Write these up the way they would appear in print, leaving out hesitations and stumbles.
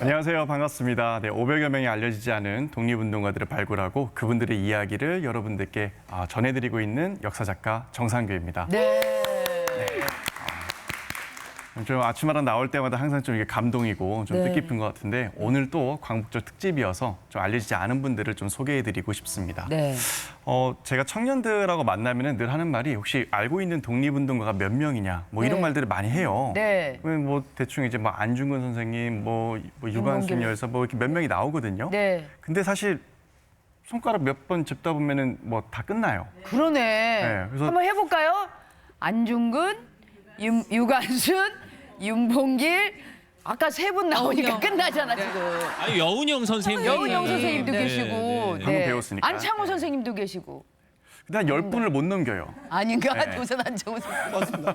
안녕하세요. 반갑습니다. 네, 500여 명이 알려지지 않은 독립운동가들을 발굴하고 그분들의 이야기를 여러분들께 전해드리고 있는 역사작가 정상규입니다. 네. 좀 아침마다 나올 때마다 항상 좀 이게 감동이고 좀 네. 뜻깊은 것 같은데 오늘 또 광복절 특집이어서 좀 알려지지 않은 분들을 좀 소개해드리고 싶습니다. 네. 제가 청년들하고 만나면 늘 하는 말이 혹시 알고 있는 독립운동가가 몇 명이냐 뭐 이런 네. 말들을 많이 해요. 네. 뭐 대충 이제 뭐 안중근 선생님, 뭐 유관순 열사 뭐 이렇게 몇 명이 나오거든요. 네. 근데 사실 손가락 몇 번 짚다 보면은 뭐 다 끝나요. 그러네. 네, 그래서- 한번 해볼까요? 안중근, 유관순, 윤봉길. 아까 세 분 나오니까 끝나잖아 지금. 아니 여운형 선생님. 여운영 선생님도 네, 계시고, 네, 네. 방금 배웠으니까. 안창호 선생님도 계시고. 근데 한 10분을 못 넘겨요. 아닌가? 네. 조선 안창호 선생님.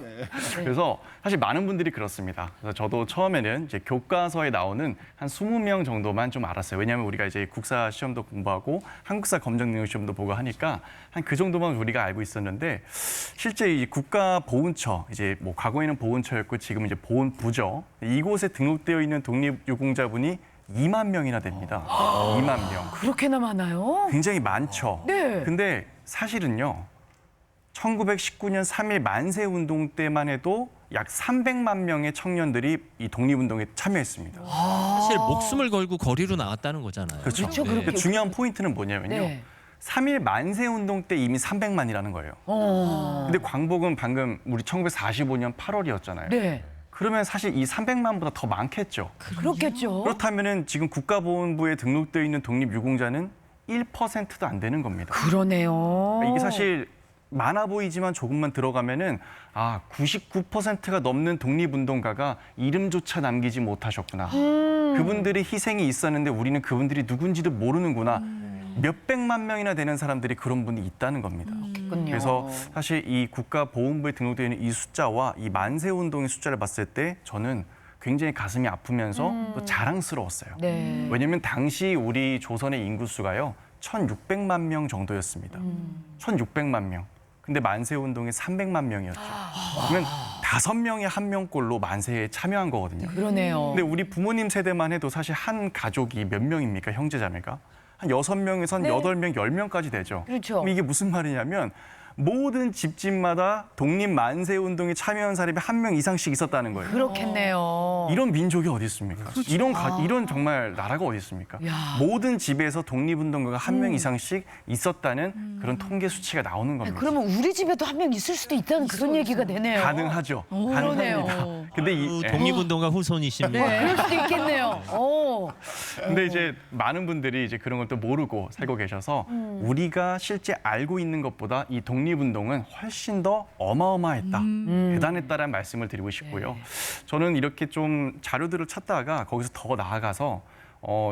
그래서 사실 많은 분들이 그렇습니다. 그래서 저도 처음에는 이제 교과서에 나오는 한 20명 정도만 좀 알았어요. 왜냐하면 우리가 이제 국사 시험도 공부하고 한국사 검정 능력 시험도 보고 하니까 한 그 정도만 우리가 알고 있었는데 실제 이 국가보훈처 이제 뭐 과거에는 보훈처였고 지금 이제 보훈부죠. 이곳에 등록되어 있는 독립유공자분이 2만 명이나 됩니다. 2만 명. 그렇게나 많아요? 굉장히 많죠. 네. 근데 사실은요. 1919년 3.1 만세운동 때만 해도 약 300만 명의 청년들이 이 독립운동에 참여했습니다. 사실 목숨을 걸고 거리로 나왔다는 거잖아요. 그렇죠. 그렇죠, 그렇게. 그 중요한 포인트는 뭐냐면요. 네. 3.1 만세운동 때 이미 300만이라는 거예요. 근데 광복은 방금 우리 1945년 8월이었잖아요. 네. 그러면 사실 이 300만보다 더 많겠죠. 그렇겠죠. 그렇다면은 지금 국가보훈부에 등록되어 있는 독립유공자는 1%도 안 되는 겁니다. 그러네요. 이게 사실 많아 보이지만 조금만 들어가면은 99%가 넘는 독립운동가가 이름조차 남기지 못하셨구나. 그분들의 희생이 있었는데 우리는 그분들이 누군지도 모르는구나. 몇백만 명이나 되는 사람들이 그런 분이 있다는 겁니다. 그렇군요. 그래서 사실 이 국가보훈부에 등록되어 있는 이 숫자와 이 만세운동의 숫자를 봤을 때 저는 굉장히 가슴이 아프면서 또 자랑스러웠어요. 네. 왜냐하면 당시 우리 조선의 인구수가요. 1,600만 명 정도였습니다. 1,600만 명. 근데 만세운동에 300만 명이었죠. 그러면 5명에 1명꼴로 만세에 참여한 거거든요. 그러네요. 근데 우리 부모님 세대만 해도 사실 한 가족이 몇 명입니까? 형제자매가? 한 6명에서 한 네. 8명, 10명까지 되죠. 그렇죠. 그럼 이게 무슨 말이냐면 모든 집집마다 독립 만세운동에 참여한 사람이 1명 이상씩 있었다는 거예요. 그렇겠네요. 이런 민족이 어디 있습니까? 이런 정말 나라가 어디 있습니까? 야. 모든 집에서 독립운동가가 1명 이상씩 있었다는 그런 통계 수치가 나오는 겁니다. 그러면 우리 집에도 한 명 있을 수도 있다는 그런 얘기가 되네요. 가능하죠. 그러네요. 가능합니다. 근데 독립운동가 후손이십니다. 네, 그럴 수도 있겠네요. 오. 근데 이제 많은 분들이 이제 그런 걸 또 모르고 살고 계셔서 우리가 실제 알고 있는 것보다 이 독립운동은 훨씬 더 어마어마했다, 대단했다라는 말씀을 드리고 싶고요. 저는 이렇게 좀 자료들을 찾다가 거기서 더 나아가서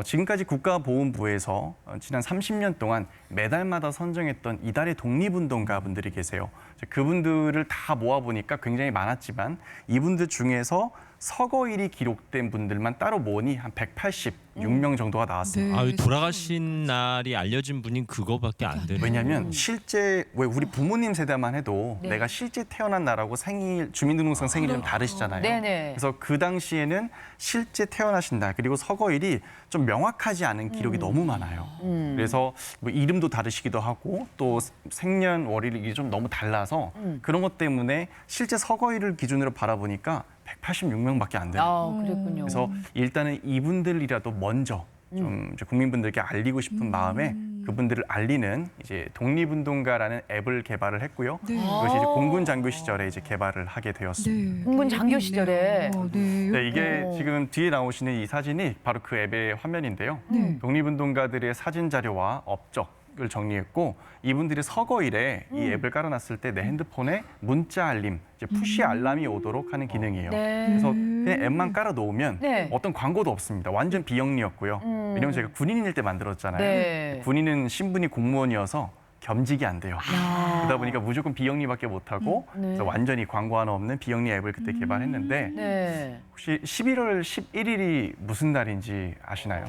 지금까지 국가보훈부에서 지난 30년 동안 매달마다 선정했던 이달의 독립운동가 분들이 계세요. 그분들을 다 모아보니까 굉장히 많았지만 이분들 중에서 서거일이 기록된 분들만 따로 모으니 한 186명 정도가 나왔습니다. 돌아가신 날이 알려진 분이 그거밖에 안 되는. 왜냐하면 실제 왜 우리 부모님 세대만 해도 네. 내가 실제 태어난 날하고 생일, 주민등록상 생일이 좀 다르시잖아요. 네네. 그래서 그 당시에는 실제 태어나신 날 그리고 서거일이 좀 명확하지 않은 기록이 너무 많아요. 그래서 뭐 이름도 다르시기도 하고 또 생년월일이 좀 너무 달라서 그런 것 때문에 실제 서거일을 기준으로 바라보니까 186명밖에 안 돼요. 그랬군요. 그래서 일단은 이분들이라도 먼저 좀 이제 국민분들께 알리고 싶은 마음에 그분들을 알리는 이제 독립운동가라는 앱을 개발을 했고요. 그것이 이제 공군 장교 시절에 이제 개발을 하게 되었습니다. 공군 장교 시절에. 네, 이게 지금 뒤에 나오시는 이 사진이 바로 그 앱의 화면인데요. 독립운동가들의 사진 자료와 업적을 정리했고 이분들이 서거일에 이 앱을 깔아놨을 때 내 핸드폰에 문자 알림, 이제 푸시 알람이 오도록 하는 기능이에요. 네. 그래서 그냥 앱만 깔아놓으면 네. 어떤 광고도 없습니다. 완전 비영리였고요. 왜냐면 제가 군인일 때 만들었잖아요. 네. 군인은 신분이 공무원이어서 겸직이 안 돼요. 그러다 보니까 무조건 비영리밖에 못하고 그래서 완전히 광고 하나 없는 비영리 앱을 그때 개발했는데 네. 혹시 11월 11일이 무슨 날인지 아시나요?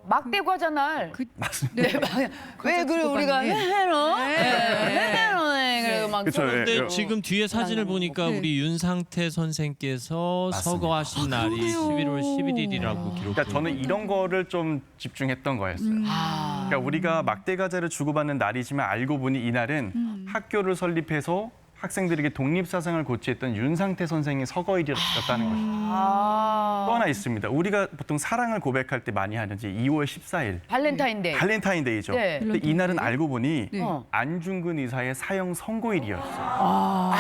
막대 과자 날. 맞습니다. 네, 왜 그래 우리가 해노? 해노. 그리고 막 그쵸, 서로- 예. 근데 지금 뒤에 사진을 보니까 네. 우리 윤상태 선생께서 맞습니다. 서거하신 날이 그러네요. 11월 11일이라고 기록. 그러니까 저는 이런 거를 좀 집중했던 거였어요. 아. 그러니까 우리가 막대 과자를 주고받는 날이지만 알고 보니 이날은 학교를 설립해서 학생들에게 독립사상을 고취했던 윤상태 선생의 서거일이었다는 것입니다. 아. 또 하나 있습니다. 우리가 보통 사랑을 고백할 때 많이 하는 게 2월 14일. 발렌타인데이. 발렌타인데이죠. 네. 근데 이날은 알고 보니 네. 안중근 의사의 사형 선고일이었어요.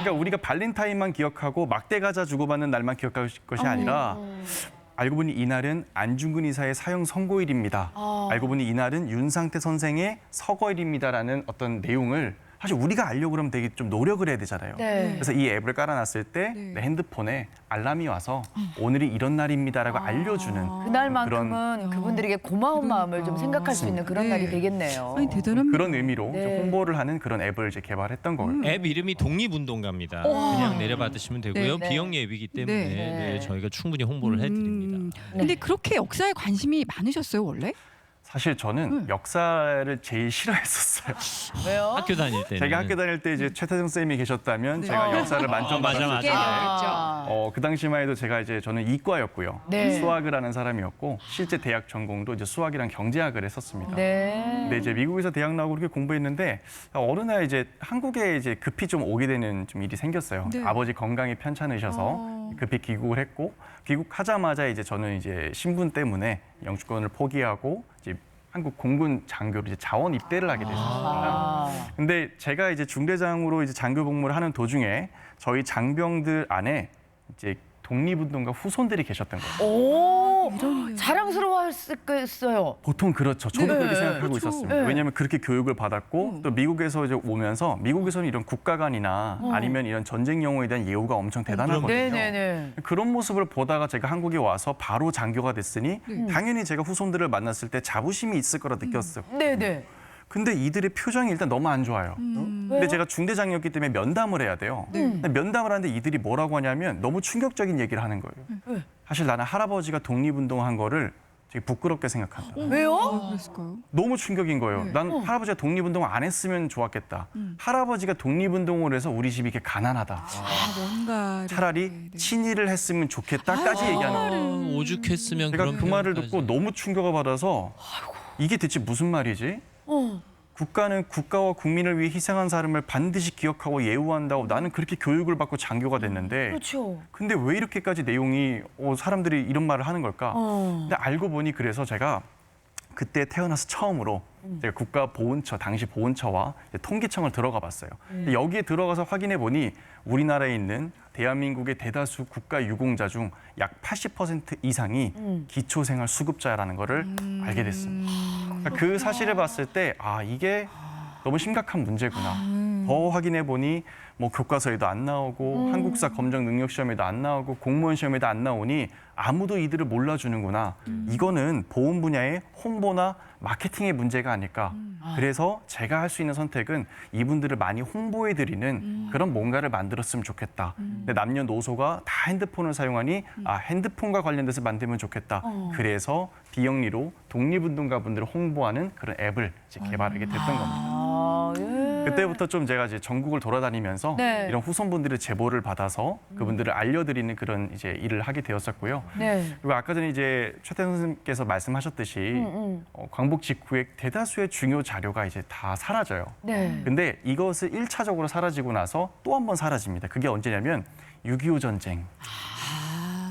그러니까 우리가 발렌타인만 기억하고 막대 과자 주고받는 날만 기억할 것이 아니라 알고 보니 이날은 안중근 의사의 사형 선고일입니다. 알고 보니 이날은 윤상태 선생의 서거일입니다라는 어떤 내용을 사실 우리가 알려고 그러면 되게 좀 노력을 해야 되잖아요. 네. 그래서 이 앱을 깔아놨을 때 내 핸드폰에 알람이 와서 오늘이 이런 날입니다라고 알려주는 그날만큼은 그분들에게 고마운 마음을 좀 생각할 수 있는 그런 네. 날이 되겠네요. 아니 대단합니다. 그런 의미로 이제 네. 홍보를 하는 그런 앱을 이제 개발했던 거예요. 앱 이름이 독립운동가입니다. 그냥 내려받으시면 되고요. 네. 비영 앱이기 때문에 네. 네, 저희가 충분히 홍보를 해드립니다. 근데 그렇게 역사에 관심이 많으셨어요 원래? 사실 저는 역사를 제일 싫어했었어요. 왜요? 학교 다닐 때는 제가 학교 다닐 때 이제 최태성 쌤이 계셨다면 제가 역사를 만점 맞아, 받았을 맞아. 텐데 아. 그 당시만 해도 제가 이제 저는 이과였고요. 네. 수학을 하는 사람이었고 실제 대학 전공도 이제 수학이랑 경제학을 했었습니다. 네. 근데 이제 미국에서 대학 나오고 그렇게 공부했는데 어느 날 이제 한국에 이제 급히 좀 오게 되는 좀 일이 생겼어요. 네. 아버지 건강이 편찮으셔서 급히 귀국을 했고 귀국하자마자 이제 저는 이제 신분 때문에 영주권을 포기하고 이제 한국 공군 장교로 이제 자원 입대를 하게 됐습니다. 아. 근데 제가 이제 중대장으로 이제 장교 복무를 하는 도중에 저희 장병들 안에 이제 독립운동가 후손들이 계셨던 거예요. 오, 자랑스러웠겠어요. 보통 그렇죠. 저도 네, 그렇게 생각하고 그렇죠. 있었습니다. 네. 왜냐하면 그렇게 교육을 받았고 또 미국에서 이제 오면서 미국에서는 이런 국가관이나 아니면 이런 전쟁 영웅에 대한 예우가 엄청 대단하거든요. 네네네. 그런 모습을 보다가 제가 한국에 와서 바로 장교가 됐으니 당연히 제가 후손들을 만났을 때 자부심이 있을 거라 느꼈어요. 네네. 근데 이들의 표정이 일단 너무 안 좋아요. 근데 제가 중대장이었기 때문에 면담을 해야 돼요. 근데 면담을 하는데 이들이 뭐라고 하냐면 너무 충격적인 얘기를 하는 거예요. 사실 나는 할아버지가 독립운동한 거를 되게 부끄럽게 생각한다. 왜요? 그랬을까요? 너무 충격인 거예요. 난 할아버지가 독립운동을 안 했으면 좋았겠다. 할아버지가 독립운동을 해서 우리 집이 이렇게 가난하다. 뭔가 차라리 친일을 했으면 좋겠다까지 얘기하는 거예요. 오죽했으면 제가 그런 그 말을 표현까지. 듣고 너무 충격을 받아서 이게 대체 무슨 말이지? 국가는 국가와 국민을 위해 희생한 사람을 반드시 기억하고 예우한다고 나는 그렇게 교육을 받고 장교가 됐는데 그렇죠. 근데 왜 이렇게까지 내용이 사람들이 이런 말을 하는 걸까? 근데 알고 보니 그래서 제가 그때 태어나서 처음으로 제가 국가보훈처, 당시 보훈처와 이제 통계청을 들어가 봤어요. 근데 여기에 들어가서 확인해 보니 우리나라에 있는 대한민국의 대다수 국가 유공자 중 약 80% 이상이 기초생활 수급자라는 거를 알게 됐습니다. 그러니까 그 사실을 봤을 때 이게 너무 심각한 문제구나. 더 확인해 보니 뭐 교과서에도 안 나오고 한국사 검정 능력 시험에도 안 나오고 공무원 시험에도 안 나오니 아무도 이들을 몰라주는구나. 이거는 보훈 분야의 홍보나 마케팅의 문제가 아닐까. 그래서 제가 할 수 있는 선택은 이분들을 많이 홍보해드리는 그런 뭔가를 만들었으면 좋겠다. 근데 남녀노소가 다 핸드폰을 사용하니 핸드폰과 관련돼서 만들면 좋겠다. 그래서 비영리로 독립운동가분들을 홍보하는 그런 앱을 이제 개발하게 됐던 겁니다. 아, 예. 그때부터 좀 제가 이제 전국을 돌아다니면서 네. 이런 후손분들의 제보를 받아서 그분들을 알려드리는 그런 이제 일을 하게 되었었고요. 네. 그리고 아까 전에 이제 최태성 선생님께서 말씀하셨듯이 광복 직후에 대다수의 중요 자료가 이제 다 사라져요. 네. 근데 이것을 1차적으로 사라지고 나서 또 한 번 사라집니다. 그게 언제냐면 6.25 전쟁.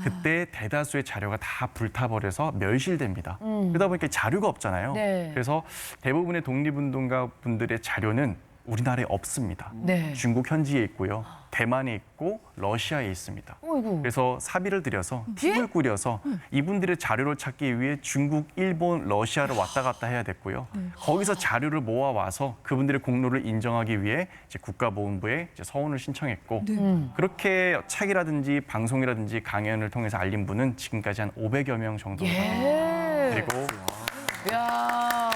그때 대다수의 자료가 다 불타버려서 멸실됩니다. 그러다 보니까 자료가 없잖아요. 네. 그래서 대부분의 독립운동가 분들의 자료는 우리나라에 없습니다. 네. 중국 현지에 있고요. 대만에 있고 러시아에 있습니다. 어이구. 그래서 사비를 들여서 팀을 꾸려서 이분들의 자료를 찾기 위해 중국, 일본, 러시아를 왔다 갔다 해야 됐고요. 거기서 자료를 모아와서 그분들의 공로를 인정하기 위해 이제 국가보훈부에 이제 서원을 신청했고 그렇게 책이라든지 방송이라든지 강연을 통해서 알린 분은 지금까지 한 500여 명 정도 됩니다. 예. 그리고 야.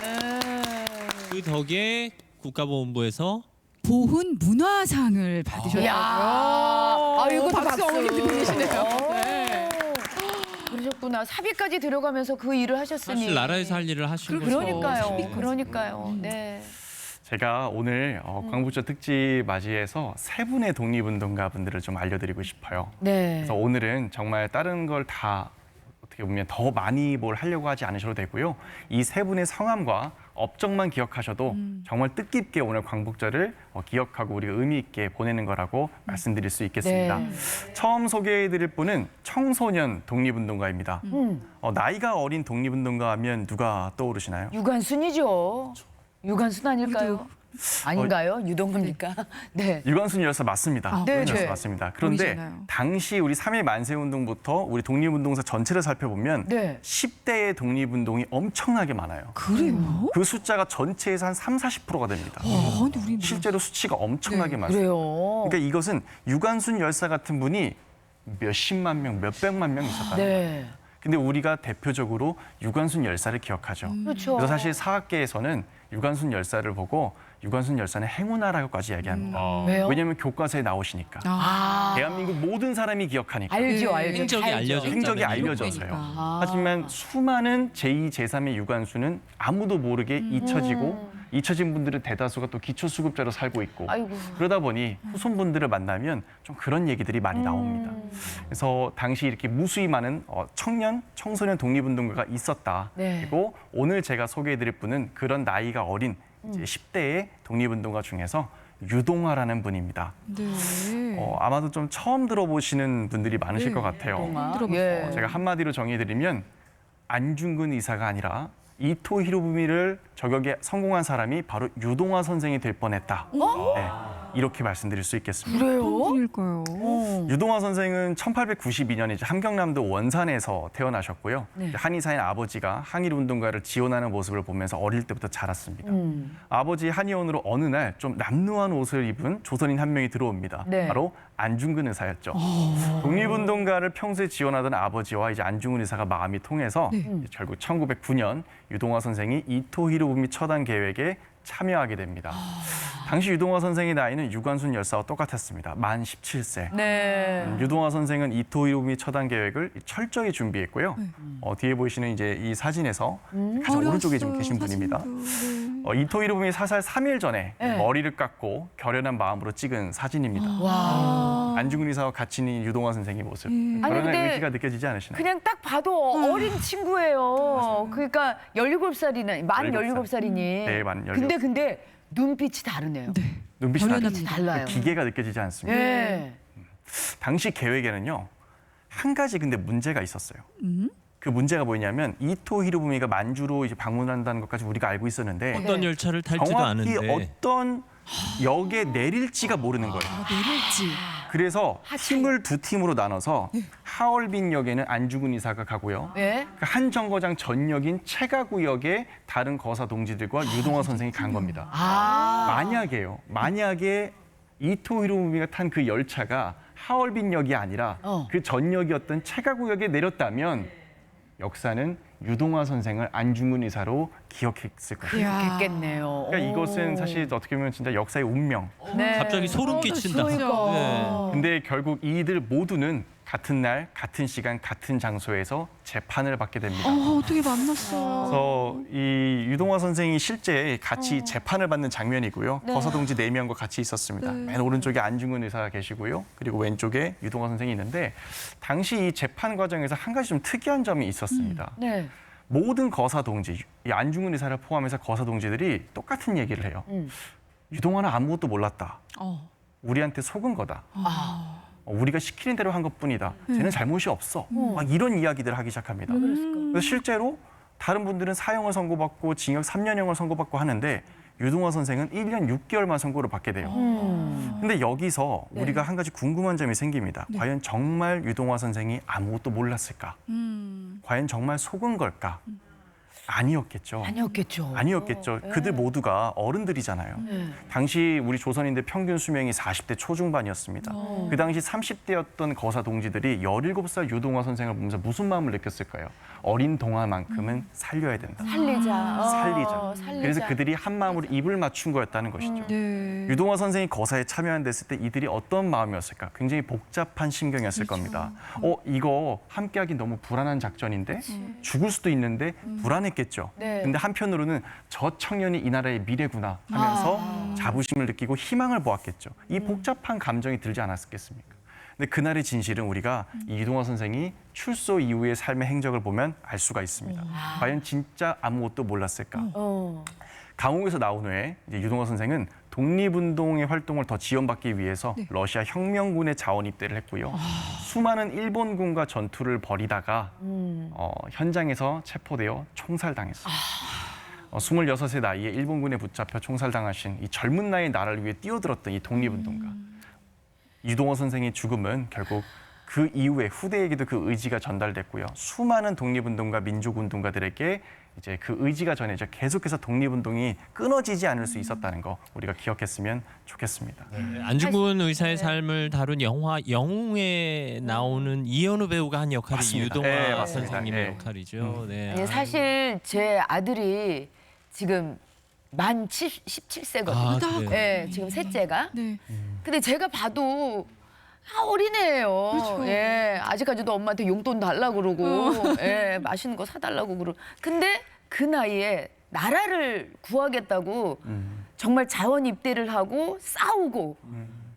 네. 그 덕에 국가보훈부에서 보훈 문화상을 받으셨다고요. 야. 이거 박수 어머님들 보내시네요. 네. 네. 그러셨구나. 하셨구나. 사비까지 들어가면서 그 일을 하셨으니. 사실 나라에서 할 일을 하신 거죠. 그러니까요. 그러니까요. 네. 제가 오늘 광복절 특집 맞이해서 세 분의 독립운동가 분들을 좀 알려드리고 싶어요. 네. 그래서 오늘은 정말 다른 걸 다 어떻게 보면 더 많이 뭘 하려고 하지 않으셔도 되고요. 이 세 분의 성함과 업적만 기억하셔도 정말 뜻깊게 오늘 광복절을 기억하고 우리가 의미 있게 보내는 거라고 말씀드릴 수 있겠습니다. 네. 처음 소개해드릴 분은 청소년 독립운동가입니다. 나이가 어린 독립운동가 하면 누가 떠오르시나요? 유관순이죠. 유관순 아닐까요? 아닌가요? 유동갑니까? 네. 유관순 열사 맞습니다. 아, 네, 유관순 열사 네. 맞습니다. 그런데 보이잖아요. 당시 우리 3.1 만세운동부터 우리 독립운동사 전체를 살펴보면 네. 10대의 독립운동이 엄청나게 많아요. 그래요? 그 숫자가 전체에서 한 40~40%가 됩니다. 근데 우리 실제로 수치가 엄청나게 많습니다. 그래요. 그러니까 이것은 유관순 열사 같은 분이 몇십만 명, 몇백만 명 있었다는 거예요. 네. 근데 우리가 대표적으로 유관순 열사를 기억하죠. 그렇죠. 그래서 사실 사학계에서는 유관순 열사를 보고 유관순 열사는 행운아라고까지 얘기합니다. 왜요? 왜냐하면 교과서에 나오시니까. 아. 대한민국 모든 사람이 기억하니까. 알죠, 알죠. 행적이 잘 알죠. 알려져 행적이 있다는 알려져서요. 아. 하지만 수많은 제2, 제3의 유관순은 아무도 모르게 잊혀지고 잊혀진 분들은 대다수가 또 기초수급자로 살고 있고 아이고. 그러다 보니 후손분들을 만나면 좀 그런 얘기들이 많이 나옵니다. 그래서 당시 이렇게 무수히 많은 청소년 독립운동가가 있었다. 네. 그리고 오늘 제가 소개해드릴 분은 그런 나이가 어린 이제 10대의 독립운동가 중에서 유동화라는 분입니다. 네. 아마도 좀 처음 들어보시는 분들이 많으실 네. 것 같아요. 들어봤어요. 예. 제가 한마디로 정의해드리면 안중근 의사가 아니라 이토 히로부미를 저격에 성공한 사람이 바로 유동화 선생이 될 뻔했다. 네, 이렇게 말씀드릴 수 있겠습니다. 그래요? 분일까요? 유동화 선생은 1892년에 이제 함경남도 원산에서 태어나셨고요. 네. 한의사인 아버지가 항일 운동가를 지원하는 모습을 보면서 어릴 때부터 자랐습니다. 아버지 한의원으로 어느 날 좀 남루한 옷을 입은 조선인 한 명이 들어옵니다. 네. 바로 안중근 의사였죠. 독립운동가를 평소에 지원하던 아버지와 이제 안중근 의사가 마음이 통해서 네. 이제 결국 1909년 유동화 선생이 이토 히로부미 처단 계획에 참여하게 됩니다. 당시 유동화 선생의 나이는 유관순 열사와 똑같았습니다. 만 17세. 네. 유동화 선생은 이토 히로부미 처단 계획을 철저히 준비했고요. 뒤에 보이시는 이제 이 사진에서 가장 오른쪽에 좀 계신 분입니다. 이토 히로부미 사살 3일 전에 네. 머리를 깎고 결연한 마음으로 찍은 사진입니다. 와. 안중근 의사와 같이 있는 유동화 선생의 모습. 아니, 결연한 근데 의지가 느껴지지 않으시나요? 그냥 딱 봐도 어린 친구예요. 그러니까 17살이나 만 17살이니. 네, 만 17. 근데 눈빛이 다르네요. 눈빛이 눈빛이 달라요. 기계가 느껴지지 않습니다. 예. 당시 계획에는요. 한 가지 근데 문제가 있었어요. 그 문제가 뭐냐면 이토 히로부미가 만주로 이제 방문한다는 것까지 우리가 알고 있었는데 어떤 열차를 탈지도 정확히 않은데 어떤 역에 내릴지가 모르는 거예요. 내릴지. 그래서 팀을 두 팀으로 나눠서 하얼빈 역에는 안중근 의사가 가고요. 네. 그 한 정거장 전역인 채가구역에 다른 거사 동지들과 유동화 선생이 간 겁니다. 아. 만약에 이토 히로부미가 탄 그 열차가 하얼빈 역이 아니라 그 전역이었던 채가구역에 내렸다면 역사는 유동화 선생을 안중근 의사로 기억했을 거예요. 그렇겠네요. 그러니까 이것은 사실 어떻게 보면 진짜 역사의 운명. 네. 갑자기 소름 끼친다. 그러니까. 네. 근데 결국 이들 모두는 같은 날, 같은 시간, 같은 장소에서 재판을 받게 됩니다. 어떻게 만났어요? 그래서 이 유동화 선생이 실제 같이 재판을 받는 장면이고요. 네. 거사동지 4명과 같이 있었습니다. 맨 오른쪽에 안중근 의사가 계시고요. 그리고 왼쪽에 유동화 선생이 있는데 당시 이 재판 과정에서 한 가지 좀 특이한 점이 있었습니다. 네. 모든 거사동지, 이 안중근 의사를 포함해서 거사동지들이 똑같은 얘기를 해요. 유동화는 아무것도 몰랐다. 우리한테 속은 거다. 우리가 시키는 대로 한 것뿐이다. 쟤는 잘못이 없어. 막 이런 이야기들을 하기 시작합니다. 그래서 실제로 다른 분들은 사형을 선고받고 징역 3년형을 선고받고 하는데 유동화 선생은 1년 6개월만 선고를 받게 돼요. 근데 여기서 우리가 한 가지 궁금한 점이 생깁니다. 과연 정말 유동화 선생이 아무것도 몰랐을까? 과연 정말 속은 걸까? 아니었겠죠. 아니었겠죠. 아니었겠죠. 그들 모두가 어른들이잖아요. 당시 우리 조선인들 평균 수명이 40대 초중반이었습니다. 그 당시 30대였던 거사 동지들이 17살 유동화 선생을 보면서 무슨 마음을 느꼈을까요? 어린 동화만큼은 살려야 된다. 살리자. 살리자. 살리자. 그래서 그들이 한 마음으로 입을 맞춘 거였다는 것이죠. 네. 유동화 선생이 거사에 참여한 됐을 때 이들이 어떤 마음이었을까? 굉장히 복잡한 심경이었을 겁니다. 이거 함께하기 너무 불안한 작전인데 죽을 수도 있는데 불안했겠죠. 네. 근데 한편으로는 저 청년이 이 나라의 미래구나 하면서 자부심을 느끼고 희망을 보았겠죠. 이 복잡한 감정이 들지 않았겠습니까? 근데 그날의 진실은 우리가 이 유동화 선생이 출소 이후의 삶의 행적을 보면 알 수가 있습니다. 과연 진짜 아무것도 몰랐을까? 감옥에서 나온 후에 이제 유동화 선생은 독립운동의 활동을 더 지원받기 위해서 러시아 혁명군에 자원 입대를 했고요. 수많은 일본군과 전투를 벌이다가 현장에서 체포되어 총살당했습니다. 26의 나이에 일본군에 붙잡혀 총살당하신 이 젊은 나이의 나라를 위해 뛰어들었던 이 독립운동가. 유동화 선생의 죽음은 결국 그 이후에 후대에게도 그 의지가 전달됐고요. 수많은 독립운동가, 민족운동가들에게 이제 그 의지가 전해져 계속해서 독립운동이 끊어지지 않을 수 있었다는 거 우리가 기억했으면 좋겠습니다. 안중근 의사의 삶을 다룬 영화 영웅에 나오는 이현우 배우가 한 역할이 맞습니다. 유동화 네, 맞습니다. 선생님의 네. 역할이죠. 네. 예, 사실 제 아들이 지금 만 17세거든요. 아, 그래요? 예, 지금 셋째가. 네. 근데 제가 봐도 어린애예요. 그렇죠. 예, 아직까지도 엄마한테 용돈 달라고 그러고, 예, 맛있는 거 사달라고 그러고. 근데 그 나이에 나라를 구하겠다고 정말 자원 입대를 하고 싸우고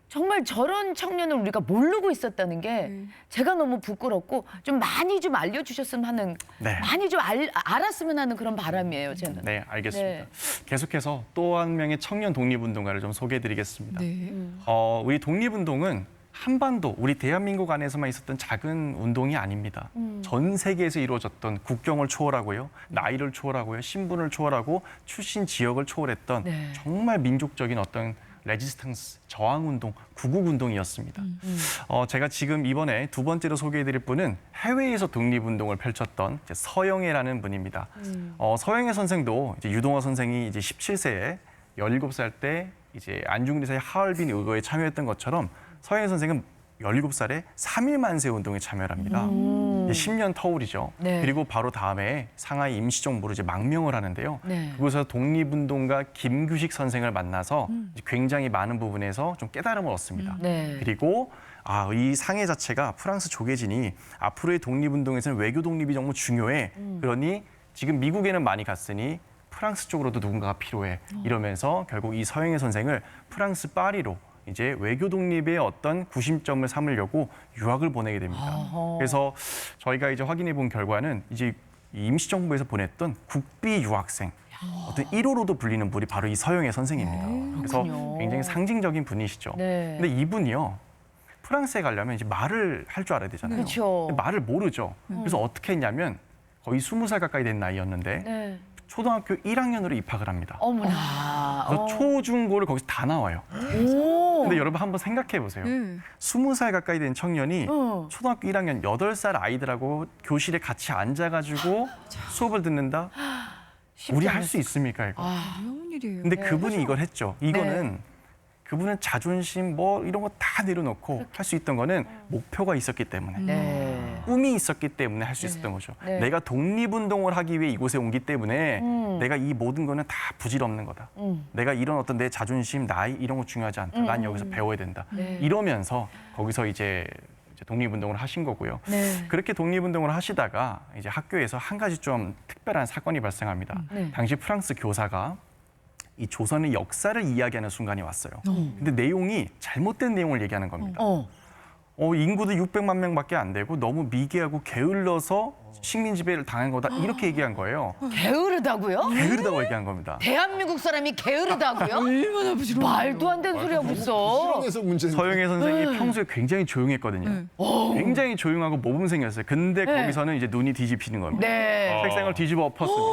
정말 저런 청년을 우리가 모르고 있었다는 게 제가 너무 부끄럽고 좀 많이 좀 알려주셨으면 하는, 네. 많이 좀 알았으면 하는 그런 바람이에요, 저는. 네, 알겠습니다. 네. 계속해서 또 한 명의 청년 독립운동가를 좀 소개해드리겠습니다. 네. 우리 독립운동은 한반도, 우리 대한민국 안에서만 있었던 작은 운동이 아닙니다. 전 세계에서 이루어졌던 국경을 초월하고요, 나이를 초월하고요, 신분을 초월하고 출신 지역을 초월했던 네. 정말 민족적인 어떤 레지스탕스, 저항운동, 구국운동이었습니다. 제가 지금 이번에 두 번째로 소개해드릴 분은 해외에서 독립운동을 펼쳤던 이제 서영애라는 분입니다. 서영애 선생도 이제 유동화 선생이 이제 17세에 17살 때 이제 안중근 의사의 하얼빈 의거에 참여했던 것처럼 서영애 선생은 17살에 3.1 만세 운동에 참여를 합니다. 10년 터울이죠. 네. 그리고 바로 다음에 상하이 임시정부로 이제 망명을 하는데요. 네. 그곳에서 독립운동가 김규식 선생을 만나서 이제 굉장히 많은 부분에서 좀 깨달음을 얻습니다. 네. 그리고 이 상해 자체가 프랑스 조계진이 앞으로의 독립운동에서는 외교 독립이 정말 중요해. 그러니 지금 미국에는 많이 갔으니 프랑스 쪽으로도 누군가가 필요해. 이러면서 결국 이 서영애 선생을 프랑스 파리로 이제 외교 독립의 어떤 구심점을 삼으려고 유학을 보내게 됩니다. 그래서 저희가 이제 확인해 본 결과는 이제 이 임시정부에서 보냈던 국비 유학생, 어떤 1호로도 불리는 분이 바로 이 서영애 선생입니다. 그래서 그렇군요. 굉장히 상징적인 분이시죠. 네. 근데 이분이요, 프랑스에 가려면 이제 말을 할 줄 알아야 되잖아요. 그렇죠. 근데 말을 모르죠. 그래서 어떻게 했냐면 거의 20살 가까이 된 나이였는데 네. 초등학교 1학년으로 입학을 합니다. 어머나. 그래서 초중고를 거기서 다 나와요. 오. 근데 여러분 한번 생각해 보세요. 네. 20살 가까이 된 청년이 초등학교 1학년 8살 아이들하고 교실에 같이 앉아가지고 수업을 듣는다? 우리 할 수 있습니까, 이거? 어려운 일이에요. 근데 그분이 이걸 했죠. 이거는 그분은 자존심 뭐 이런 거 다 내려놓고 할 수 있던 거는 목표가 있었기 때문에, 네. 꿈이 있었기 때문에 할 수 있었던 거죠. 네. 내가 독립운동을 하기 위해 이곳에 온기 때문에 내가 이 모든 거는 다 부질없는 거다. 내가 이런 어떤 내 자존심, 나이 이런 거 중요하지 않다. 난 여기서 배워야 된다. 이러면서 거기서 이제 독립운동을 하신 거고요. 네. 그렇게 독립운동을 하시다가 이제 학교에서 한 가지 좀 특별한 사건이 발생합니다. 네. 당시 프랑스 교사가 이 조선의 역사를 이야기하는 순간이 왔어요. 근데 내용이 잘못된 내용을 얘기하는 겁니다. 인구도 600만 명밖에 안 되고 너무 미개하고 게을러서 식민 지배를 당한 거다 이렇게 얘기한 거예요. 게으르다고요? 게으르다고 얘기한 겁니다. 대한민국 사람이 게으르다고요? 얼마나 부지런해요. 말도 안 되는 소리 하고 있어. 실용에서 문제인 서영애 선생이 평소에 굉장히 조용했거든요. 굉장히 조용하고 모범생이었어요. 근데 거기서는 이제 눈이 뒤집히는 겁니다. 네. 책상을 뒤집어 엎었습니다.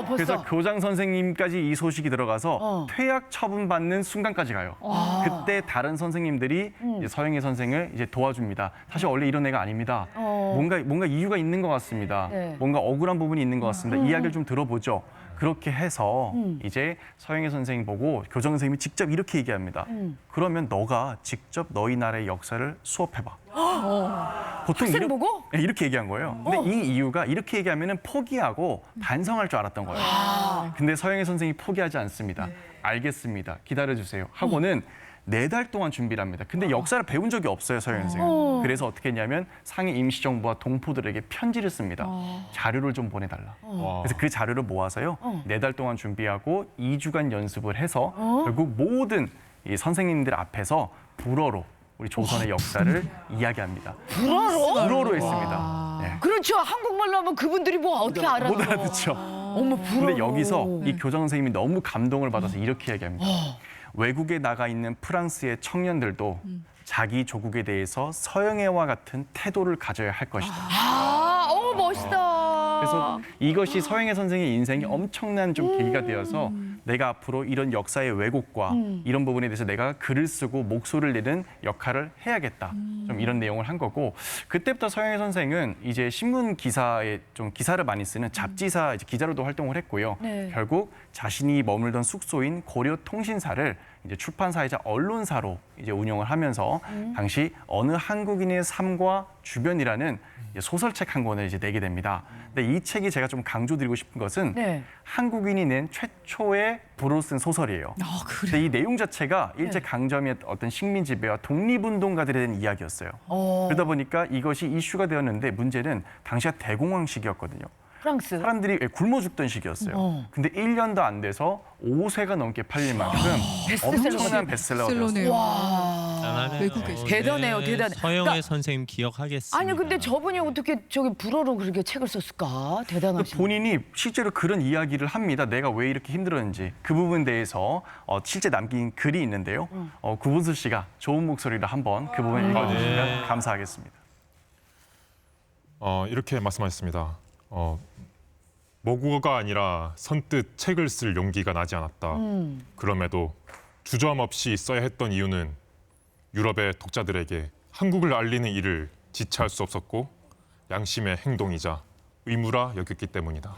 벌써. 그래서 교장 선생님까지 이 소식이 들어가서 퇴학 처분받는 순간까지 가요. 그때 다른 선생님들이 이제 서영애 선생을 이제 도와줍니다. 사실 원래 이런 애가 아닙니다. 뭔가 이유가 있는 것 같습니다. 있습니다. 네. 뭔가 억울한 부분이 있는 것 같습니다. 이야기를 좀 들어보죠. 그렇게 해서 이제 서영애 선생님 보고 교장 선생님이 직접 이렇게 얘기합니다. 그러면 너가 직접 너희 나라의 역사를 수업해봐. 보통 학생 보고? 네, 이렇게 얘기한 거예요. 근데 이 이유가 이렇게 얘기하면 포기하고 반성할 줄 알았던 거예요. 근데 서영애 선생님이 포기하지 않습니다. 알겠습니다. 기다려주세요. 하고는 4달 동안 준비를 합니다. 근데 역사를 배운 적이 없어요, 서영애 선생님. 그래서 어떻게 했냐면 상해 임시정부와 동포들에게 편지를 씁니다. 자료를 좀 보내달라. 그래서 그 자료를 모아서요. 4달 동안 준비하고 2주간 연습을 해서 결국 모든 이 선생님들 앞에서 불어로 우리 조선의 역사를 이야기합니다. 불어로 했습니다. 네. 그렇죠. 한국말로 하면 그분들이 뭐 어떻게 알아요? 못 알아듣죠. 어머, 불어. 근데 여기서 이 교장 선생님이 너무 감동을 받아서 이렇게 얘기합니다. 외국에 나가 있는 프랑스의 청년들도 자기 조국에 대해서 서영애와 같은 태도를 가져야 할 것이다. 멋있다. 그래서 이것이 서영애 선생의 인생에 엄청난 좀 계기가 되어서 내가 앞으로 이런 역사의 왜곡과 이런 부분에 대해서 내가 글을 쓰고 목소리를 내는 역할을 해야겠다. 좀 이런 내용을 한 거고 그때부터 서영애 선생은 이제 신문 기사에 좀 기사를 많이 쓰는 잡지사 이제 기자로도 활동을 했고요. 네. 결국 자신이 머물던 숙소인 고려통신사를 이제 출판사이자 언론사로 이제 운영을 하면서 당시 어느 한국인의 삶과 주변이라는 소설책 한 권을 이제 내게 됩니다. 근데 이 책이 제가 좀 강조드리고 싶은 것은 네. 한국인이 낸 최초의 불어로 쓴 소설이에요. 그래. 근데 이 내용 자체가 일제 강점의 어떤 식민 지배와 독립운동가들에 대한 이야기였어요. 그러다 보니까 이것이 이슈가 되었는데 문제는 당시가 대공황 시기였거든요. 프랑스. 사람들이 굶어 죽던 시기였어요. 근데 1년도 안 돼서 5세가 넘게 팔릴 만큼 엄청난 베스트셀러가 되었어요. 베스트셀러네요. 대단하네요. 외국에서. 대단해요, 대단해. 서영애 그러니까- 선생님 기억하겠습니다. 아니 근데 저분이 어떻게 저기 불어로 그렇게 책을 썼을까? 대단하시네. 본인이 실제로 그런 이야기를 합니다. 내가 왜 이렇게 힘들었는지 그 부분에 대해서 실제 남긴 글이 있는데요. 구본수 씨가 좋은 목소리로 한번 그 부분 읽어주시면 감사하겠습니다. 이렇게 말씀하셨습니다. 모국어가 아니라 선뜻 책을 쓸 용기가 나지 않았다. 그럼에도 주저함없이 써야 했던 이유는 유럽의 독자들에게 한국을 알리는 일을 지체할 수 없었고 양심의 행동이자 의무라 여겼기 때문이다.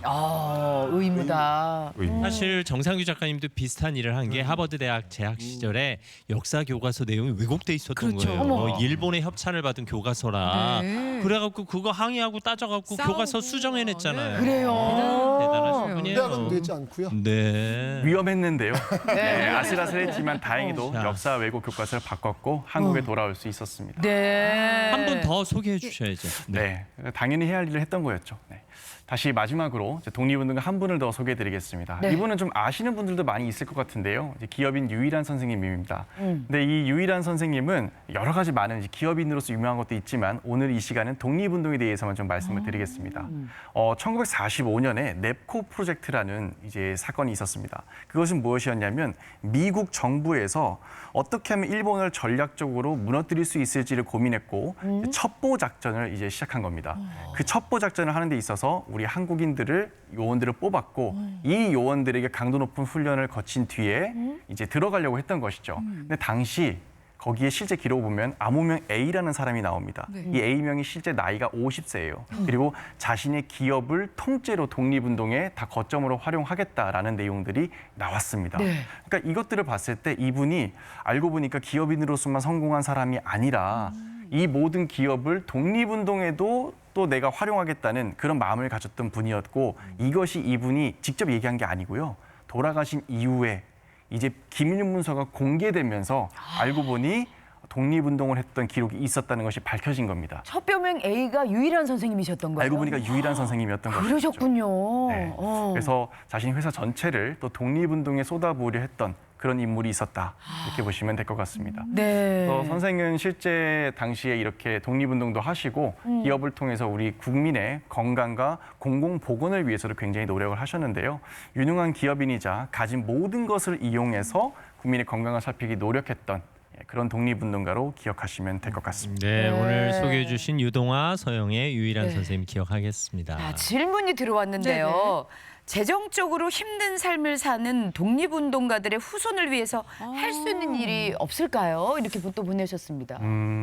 의무다. 의무. 사실 정상규 작가님도 비슷한 일을 한 게 하버드 대학 재학 시절에 역사 교과서 내용이 왜곡돼 있었던 그렇죠. 거예요. 어머. 일본의 협찬을 받은 교과서라. 네. 그래갖고 그거 항의하고 따져갖고 싸우고. 교과서 수정해냈잖아요. 그래요. 대단하신 분이에요. 대학은 되지 않고요. 네. 위험했는데요. 네, 아슬아슬했지만 다행히도 자. 역사 왜곡 교과서를 바꿨고 한국에 돌아올 수 있었습니다. 네. 한 번 더 소개해 주셔야죠. 네, 당연히 해야 할 일을 했던 거였죠. 네. 다시 마지막으로 이제 독립운동가 한 분을 더 소개해드리겠습니다. 네. 이분은 좀 아시는 분들도 많이 있을 것 같은데요. 이제 기업인 유일한 선생님입니다. 근데 이 유일한 선생님은 여러 가지 많은 이제 기업인으로서 유명한 것도 있지만 오늘 이 시간은 독립운동에 대해서만 좀 말씀을 드리겠습니다. 1945년에 넵코 프로젝트라는 이제 사건이 있었습니다. 그것은 무엇이었냐면 미국 정부에서 어떻게 하면 일본을 전략적으로 무너뜨릴 수 있을지를 고민했고 첩보 작전을 이제 시작한 겁니다. 그 첩보 작전을 하는 데 있어서 우리 한국인들을 요원들을 뽑았고 이 요원들에게 강도 높은 훈련을 거친 뒤에 이제 들어가려고 했던 것이죠. 근데 당시 거기에 실제 기록을 보면 암호명 A라는 사람이 나옵니다. 네. 이 A명이 실제 나이가 50세예요. 그리고 자신의 기업을 통째로 독립운동에 다 거점으로 활용하겠다라는 내용들이 나왔습니다. 네. 그러니까 이것들을 봤을 때 이분이 알고 보니까 기업인으로서만 성공한 사람이 아니라 이 모든 기업을 독립운동에도 또 내가 활용하겠다는 그런 마음을 가졌던 분이었고 이것이 이분이 직접 얘기한 게 아니고요. 돌아가신 이후에 이제 기밀문서가 공개되면서 알고 보니 독립운동을 했던 기록이 있었다는 것이 밝혀진 겁니다. 첫 뼈명 A가 유일한 선생님이셨던 거예요. 알고 보니까 유일한 선생님이었던 것이죠. 그러셨군요. 네. 그래서 자신이 회사 전체를 또 독립운동에 쏟아부으려 했던 그런 인물이 있었다. 이렇게 보시면 될 것 같습니다. 네. 그래서 선생은 실제 당시에 이렇게 독립운동도 하시고 기업을 통해서 우리 국민의 건강과 공공보건을 위해서도 굉장히 노력을 하셨는데요. 유능한 기업인이자 가진 모든 것을 이용해서 국민의 건강을 살피기 노력했던 그런 독립운동가로 기억하시면 될 것 같습니다. 네, 네. 오늘 소개해 주신 유동화, 서영의 유일한 네. 선생님 기억하겠습니다. 자, 질문이 들어왔는데요. 재정적으로 힘든 삶을 사는 독립운동가들의 후손을 위해서 할 수 있는 일이 없을까요? 이렇게 또 보내셨습니다.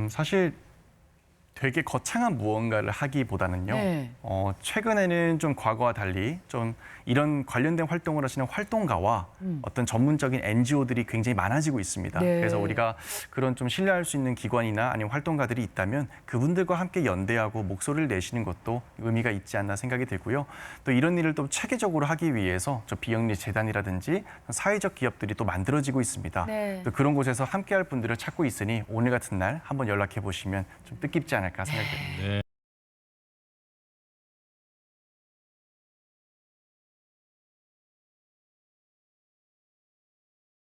사실 되게 거창한 무언가를 하기보다는요. 네. 최근에는 좀 과거와 달리 좀 이런 관련된 활동을 하시는 활동가와 어떤 전문적인 NGO들이 굉장히 많아지고 있습니다. 네. 그래서 우리가 그런 좀 신뢰할 수 있는 기관이나 아니면 활동가들이 있다면 그분들과 함께 연대하고 목소리를 내시는 것도 의미가 있지 않나 생각이 들고요. 또 이런 일을 또 체계적으로 하기 위해서 저 비영리 재단이라든지 사회적 기업들이 또 만들어지고 있습니다. 네. 또 그런 곳에서 함께할 분들을 찾고 있으니 오늘 같은 날 한번 연락해 보시면 좀 뜻깊지 않을까 생각이 듭니다. 네.